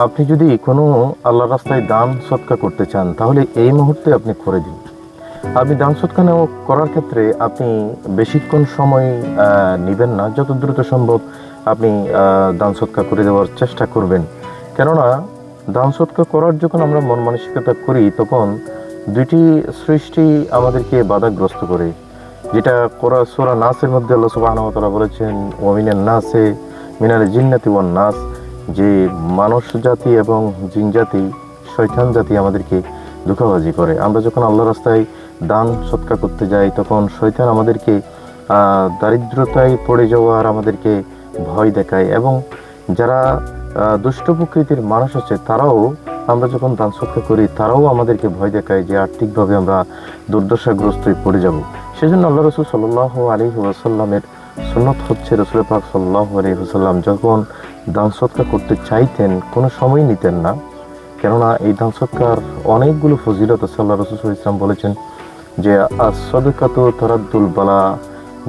আপনি যদি কোনো আল্লাহর রাস্তায় দান সৎকা করতে চান তাহলে এই মুহূর্তে আপনি করে দিন। আপনি দান সৎকা করার ক্ষেত্রে আপনি বেশিক্ষণ সময় নেবেন না, যত দ্রুত সম্ভব আপনি দান সৎকা করে দেওয়ার চেষ্টা করবেন। কেননা দান সৎকা করার যখন আমরা মন মানসিকতা করি তখন দুইটি সৃষ্টি আমাদেরকে বাধাগ্রস্ত করে, যেটা সূরা নাসের মধ্যে আল্লাহ সুবহানাহু ওয়া তাআলা বলেছেন, ওয়া মিনান নাসে মিনাল জিন্নাতি ওয়ান নাস, যে মানুষ জাতি এবং জিন জাতি, শয়তান জাতি আমাদেরকে ধোঁকাবাজি করে। আমরা যখন আল্লাহ রাস্তায় দান সৎকা করতে যাই তখন শয়তান আমাদেরকে দারিদ্রতায় পড়ে যাওয়ার আমাদেরকে ভয় দেখায়, এবং যারা দুষ্ট প্রকৃতির মানুষ আছে তারাও, আমরা যখন দান সৎকা করি তারাও আমাদেরকে ভয় দেখায় যে আর্থিকভাবে আমরা দুর্দশাগ্রস্ত হয়ে পড়ে যাব। সেজন্য আল্লাহ রাসূল সাল্লাল্লাহু আলাইহি ওয়াসাল্লামের সুন্নত হচ্ছে, রাসূল পাক সাল্লাল্লাহু আলাইহি ওয়াসাল্লাম যখন দান সৎকা করতে চাইতেন কোনো সময় নিতেন না। কেননা এই দান সৎকার অনেকগুলো ফজিলত আছে। আল্লাহ রাসূল সাল্লাল্লাহু আলাইহি ওয়াসাল্লাম বলেছেন যে as-সাদাকাতু তারাদ্দুল বালা,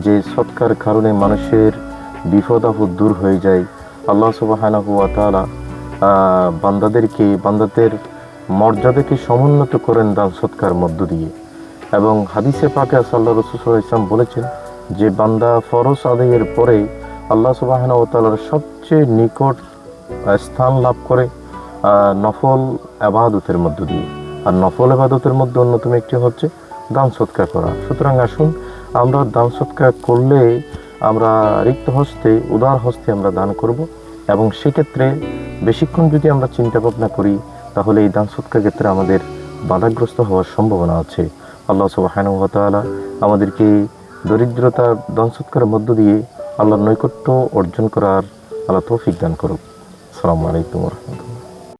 যে সৎকার কারণে মানুষের বিপদ আপদ দূর হয়ে যায়। আল্লাহ সুবহানাহু ওয়া তাআলা বান্দাদের মর্যাদাকে সমুন্নত করেন দান সৎকার মধ্য দিয়ে। এবং হাদিসে পাকে আল্লাহ রাসূল সাল্লাল্লাহু আলাইহি ওয়াসাল্লাম বলেছেন যে বান্দা ফরজ আদায়ের পরে আল্লাহ সুবহানাহু ওয়া তাআলার সবচেয়ে নিকট স্থান লাভ করে নফল ইবাদতের মধ্য দিয়ে। আর নফল ইবাদতের মধ্যে অন্যতম একটি হচ্ছে দান সৎকার করা। সুতরাং আসুন আমরা দান সৎকার করলে আমরা রিক্ত হস্তে, উদার হস্তে আমরা দান করব, এবং সেক্ষেত্রে বেশিক্ষণ যদি আমরা চিন্তা ভাবনা করি তাহলে এই দান সৎকার ক্ষেত্রে আমাদের বাধাগ্রস্ত হওয়ার সম্ভাবনা আছে। আল্লাহ সুবহানাহু ওয়া তাআলা আমাদেরকে দরিদ্রতার দান সৎকারের মধ্য দিয়ে আল্লাহর নৈকট্য অর্জন করার আল্লাহ তৌফিক দান করুক। আসসালামু আলাইকুম ওয়া রাহমাতুল্লাহ।